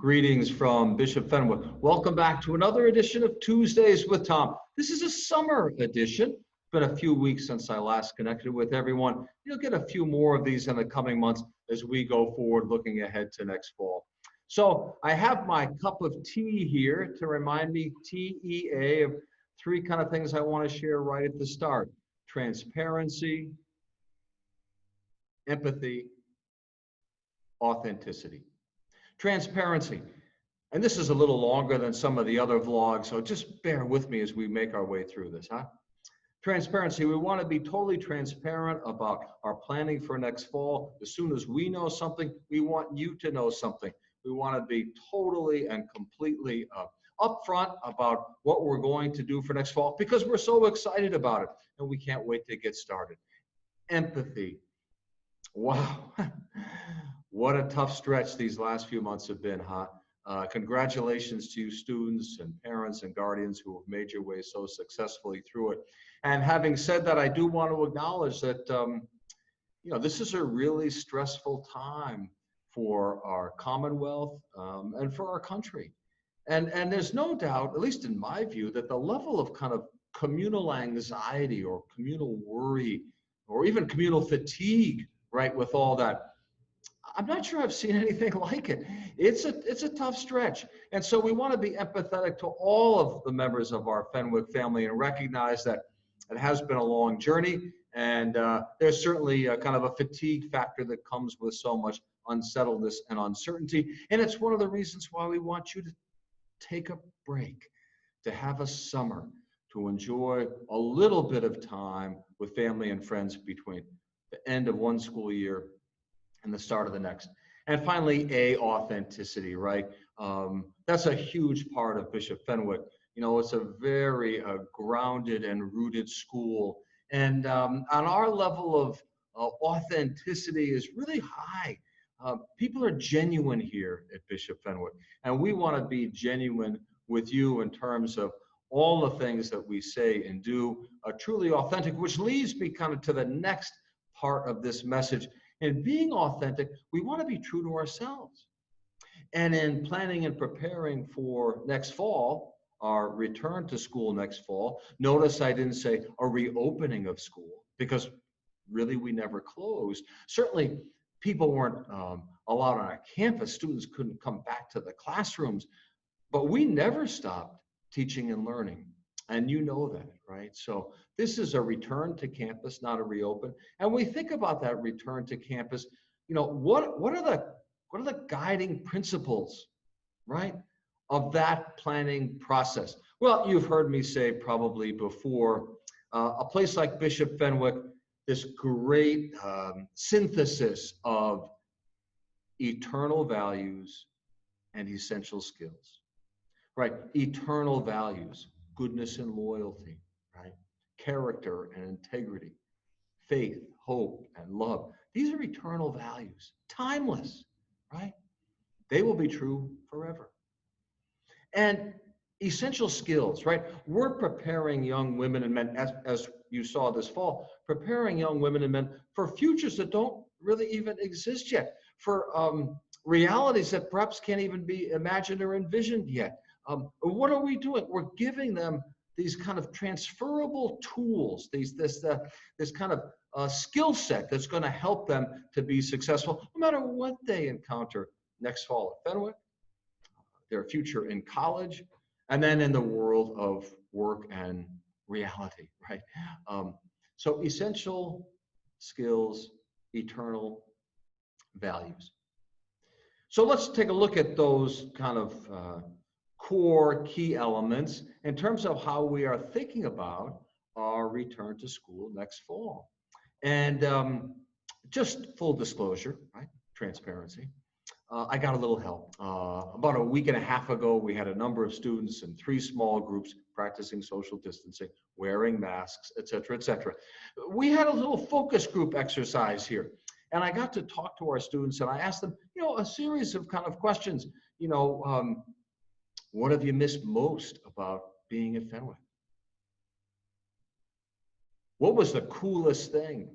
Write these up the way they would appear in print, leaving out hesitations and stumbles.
Greetings from Bishop Fenwick. Welcome back to another edition of Tuesdays with Tom. This is a summer edition. It's been a few weeks since I last connected with everyone. You'll get a few more of these in the coming months as we go forward looking ahead to next fall. So I have my cup of tea here to remind me, TEA, of three kind of things I want to share right at the start. Transparency, empathy, authenticity. Transparency. And this is a little longer than some of the other vlogs, so just bear with me as we make our way through this, huh? Transparency. We want to be totally transparent about our planning for next fall. As soon as we know something, we want you to know something. We want to be totally and completely upfront about what we're going to do for next fall because we're so excited about it and we can't wait to get started. Empathy. Wow. What a tough stretch these last few months have been, huh? Congratulations to you students and parents and guardians who have made your way so successfully through it. And having said that, I do want to acknowledge that, this is a really stressful time for our Commonwealth and for our country. And there's no doubt, at least in my view, that the level of kind of communal anxiety or communal worry or even communal fatigue, right, with all that, I'm not sure I've seen anything like it. It's a tough stretch. And so we want to be empathetic to all of the members of our Fenwick family and recognize that it has been a long journey. And there's certainly a kind of a fatigue factor that comes with so much unsettledness and uncertainty. And it's one of the reasons why we want you to take a break, to have a summer, to enjoy a little bit of time with family and friends between the end of one school year and the start of the next. And finally, authenticity, right? That's a huge part of Bishop Fenwick. You know, it's a very grounded and rooted school. And on our level of authenticity is really high. People are genuine here at Bishop Fenwick. And we want to be genuine with you in terms of all the things that we say and do, truly authentic, which leads me kind of to the next part of this message. In being authentic, we want to be true to ourselves. And in planning and preparing for next fall, our return to school next fall, notice I didn't say a reopening of school because really we never closed. Certainly people weren't allowed on our campus. Students couldn't come back to the classrooms, but we never stopped teaching and learning. And you know that, right? So this is a return to campus, not a reopen. And we think about that return to campus, what are the guiding principles, right, of that planning process? Well, you've heard me say probably before, a place like Bishop Fenwick, this great synthesis of eternal values and essential skills, right? Eternal values. Goodness and loyalty, right? Character and integrity, faith, hope, and love. These are eternal values, timeless, right? They will be true forever. And essential skills, right? We're preparing young women and men, as you saw this fall, preparing young women and men for futures that don't really even exist yet, for realities that perhaps can't even be imagined or envisioned yet. What are we doing? We're giving them these kind of transferable tools, this kind of skill set that's going to help them to be successful, no matter what they encounter next fall at Fenwick, their future in college, and then in the world of work and reality, right? So essential skills, eternal values. So let's take a look at those kind of core key elements in terms of how we are thinking about our return to school next fall. And just full disclosure, right? Transparency. I got a little help. About a week and a half ago, we had a number of students in 3 small groups practicing social distancing, wearing masks, et cetera, et cetera. We had a little focus group exercise here. And I got to talk to our students and I asked them, a series of kind of questions, what have you missed most about being at Fenwick? What was the coolest thing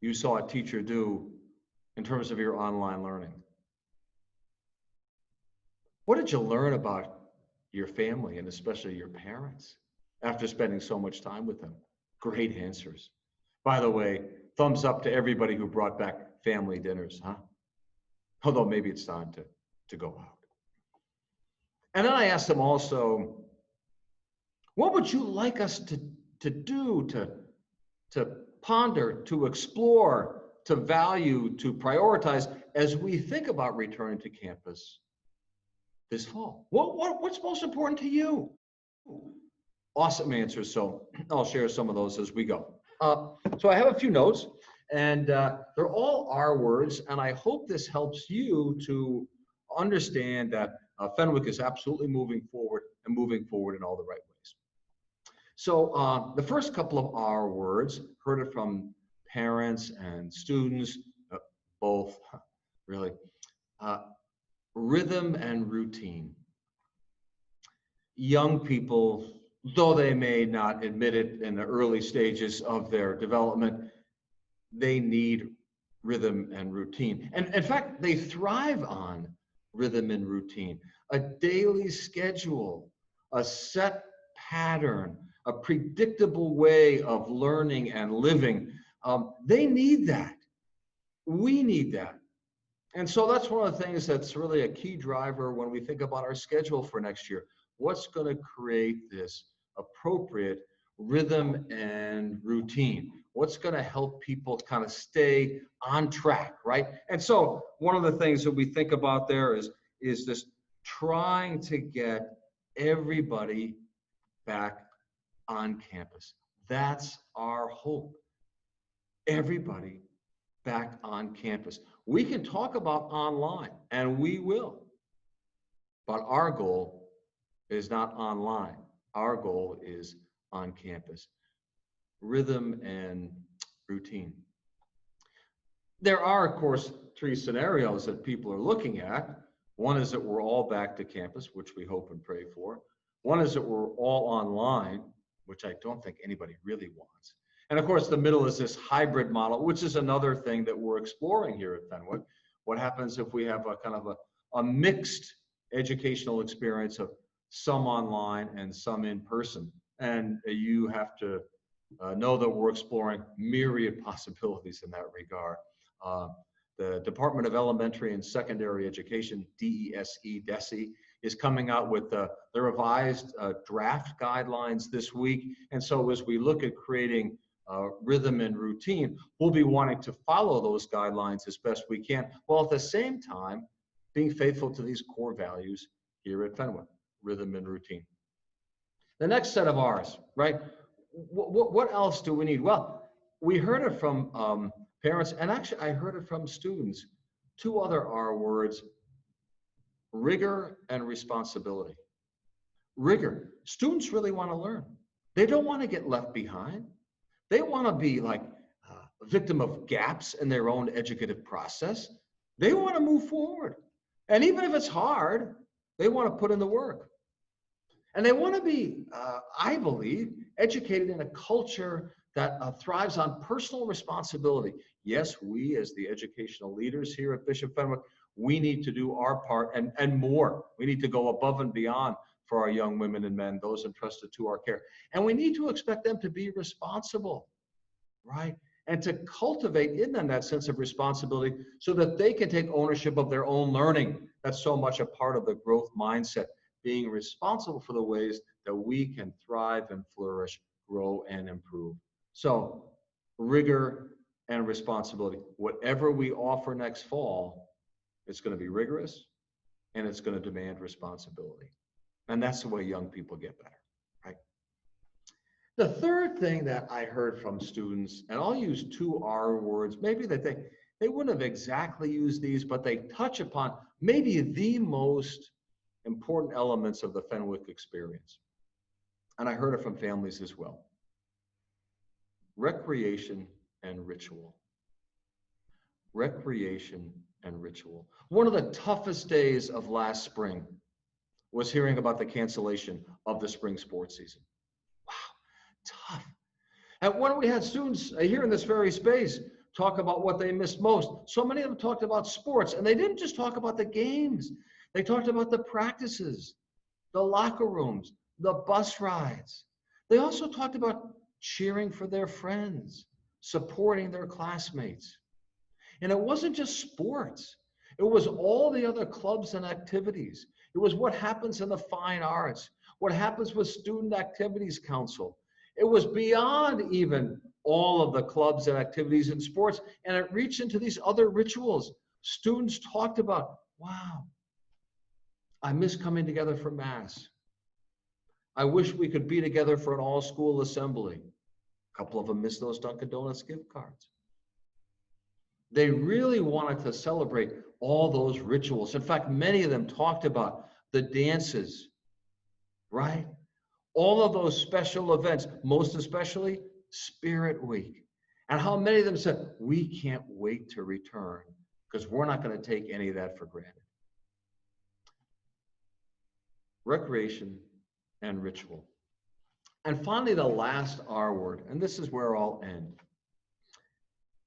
you saw a teacher do in terms of your online learning? What did you learn about your family and especially your parents after spending so much time with them? Great answers. By the way, thumbs up to everybody who brought back family dinners, huh? Although maybe it's time to go out. And then I asked them also, what would you like us to do, to ponder, to explore, to value, to prioritize as we think about returning to campus this fall? What's most important to you? Awesome answers. So I'll share some of those as we go. So I have a few notes, and they're all our words, and I hope this helps you to understand that Fenwick is absolutely moving forward and moving forward in all the right ways. So the first couple of our words, heard it from parents and students, both really, rhythm and routine. Young people, though they may not admit it in the early stages of their development, they need rhythm and routine. And in fact, they thrive on rhythm and routine. A daily schedule, a set pattern, a predictable way of learning and living. They need that. We need that. And so that's one of the things that's really a key driver when we think about our schedule for next year. What's going to create this appropriate rhythm and routine? What's going to help people kind of stay on track, right? And so one of the things that we think about there is this trying to get everybody back on campus. That's our hope. Everybody back on campus. We can talk about online, and we will, but our goal is not online. Our goal is on campus. Rhythm and routine. There are, of course, three scenarios that people are looking at. One is that we're all back to campus, which we hope and pray for. One is that we're all online, which I don't think anybody really wants. And of course, the middle is this hybrid model, which is another thing that we're exploring here at Fenwick. What happens if we have a kind of a mixed educational experience of some online and some in person? And you have to know that we're exploring myriad possibilities in that regard. The Department of Elementary and Secondary Education, DESE, is coming out with the revised draft guidelines this week. And so as we look at creating rhythm and routine, we'll be wanting to follow those guidelines as best we can, while at the same time being faithful to these core values here at Fenwick, rhythm and routine. The next set of R's, right? What else do we need? Well, we heard it from parents, and actually I heard it from students. Two other R words, rigor and responsibility. Rigor. Students really want to learn. They don't want to get left behind. They want to be like a victim of gaps in their own educative process. They want to move forward. And even if it's hard, they want to put in the work. And they want to be, I believe, educated in a culture that thrives on personal responsibility. Yes, we as the educational leaders here at Bishop Fenwick, we need to do our part and more. We need to go above and beyond for our young women and men, those entrusted to our care. And we need to expect them to be responsible, right? And to cultivate in them that sense of responsibility so that they can take ownership of their own learning. That's so much a part of the growth mindset, being responsible for the ways that we can thrive and flourish, grow and improve. So rigor and responsibility. Whatever we offer next fall, it's going to be rigorous and it's going to demand responsibility. And that's the way young people get better, right? The third thing that I heard from students, and I'll use two R words, maybe that they wouldn't have exactly used these, but they touch upon maybe the most important elements of the Fenwick experience. And I heard it from families as well. Recreation and ritual. Recreation and ritual. One of the toughest days of last spring was hearing about the cancellation of the spring sports season. Wow, tough. And when we had students here in this very space talk about what they missed most. So many of them talked about sports, and they didn't just talk about the games. They talked about the practices, the locker rooms, the bus rides. They also talked about cheering for their friends, supporting their classmates. And it wasn't just sports. It was all the other clubs and activities. It was what happens in the fine arts, what happens with Student Activities Council. It was beyond even all of the clubs and activities in sports, and it reached into these other rituals. Students talked about, wow, I miss coming together for Mass. I wish we could be together for an all-school assembly. A couple of them missed those Dunkin' Donuts gift cards. They really wanted to celebrate all those rituals. In fact, many of them talked about the dances, right? All of those special events, most especially Spirit Week. And how many of them said, we can't wait to return because we're not going to take any of that for granted. Recreation and ritual. And finally, the last R word, and this is where I'll end.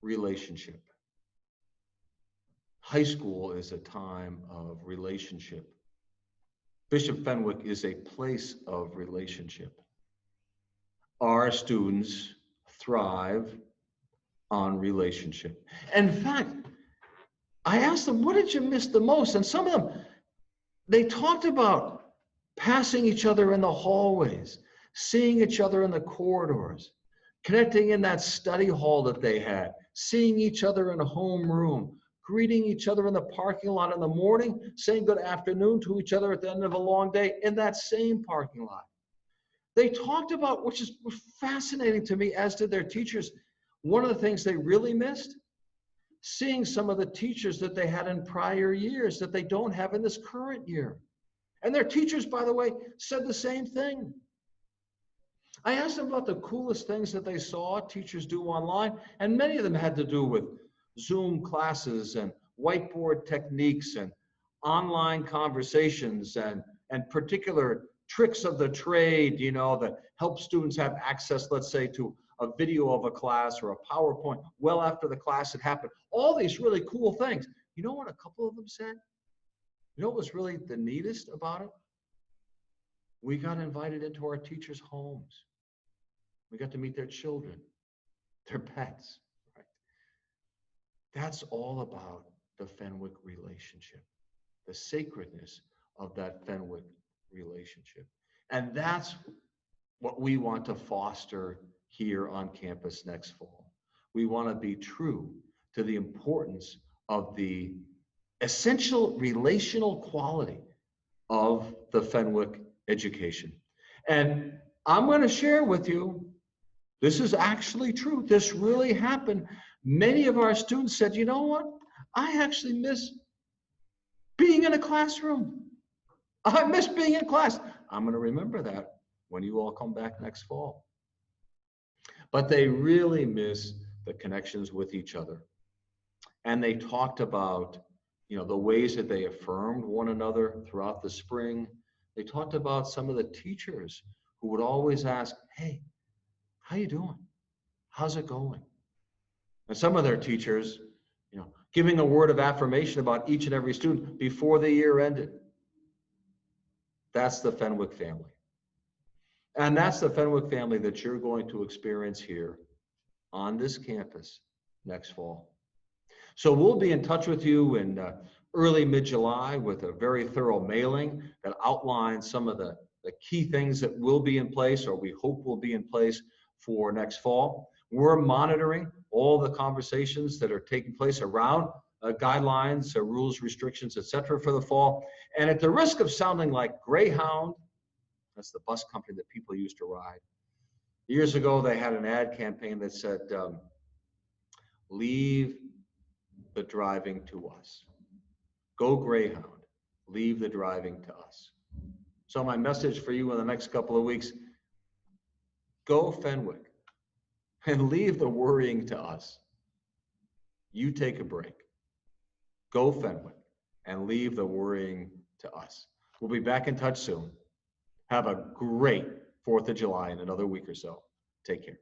Relationship. High school is a time of relationship. Bishop Fenwick is a place of relationship. Our students thrive on relationship. In fact, I asked them, what did you miss the most? And some of them, they talked about passing each other in the hallways, seeing each other in the corridors, connecting in that study hall that they had, seeing each other in a homeroom, greeting each other in the parking lot in the morning, saying good afternoon to each other at the end of a long day in that same parking lot. They talked about, which is fascinating to me, as did their teachers, one of the things they really missed, seeing some of the teachers that they had in prior years that they don't have in this current year. And their teachers, by the way, said the same thing. I asked them about the coolest things that they saw teachers do online, and many of them had to do with Zoom classes and whiteboard techniques and online conversations and particular tricks of the trade, you know, that help students have access, let's say, to a video of a class or a PowerPoint well after the class had happened. All these really cool things. You know what a couple of them said? You know what was really the neatest about it? We got invited into our teachers' homes. We got to meet their children, their pets. Right? That's all about the Fenwick relationship, the sacredness of that Fenwick relationship. And that's what we want to foster here on campus next fall. We want to be true to the importance of the essential relational quality of the Fenwick education. And I'm going to share with you, this is actually true. This really happened. Many of our students said, you know what? I actually miss being in a classroom. I miss being in class. I'm going to remember that when you all come back next fall. But they really miss the connections with each other. And they talked about, you know, the ways that they affirmed one another throughout the spring. They talked about some of the teachers who would always ask, hey, how you doing? How's it going? And some of their teachers, you know, giving a word of affirmation about each and every student before the year ended. That's the Fenwick family. And that's the Fenwick family that you're going to experience here on this campus next fall. So we'll be in touch with you in early mid-July with a very thorough mailing that outlines some of the key things that will be in place, or we hope will be in place for next fall. We're monitoring all the conversations that are taking place around guidelines, rules, restrictions, etc. for the fall. And at the risk of sounding like Greyhound, that's the bus company that people used to ride. Years ago, they had an ad campaign that said, leave the driving to us. Go Greyhound, leave the driving to us. So my message for you in the next couple of weeks, go Fenwick and leave the worrying to us. You take a break. Go Fenwick and leave the worrying to us. We'll be back in touch soon. Have a great 4th of July in another week or so. Take care.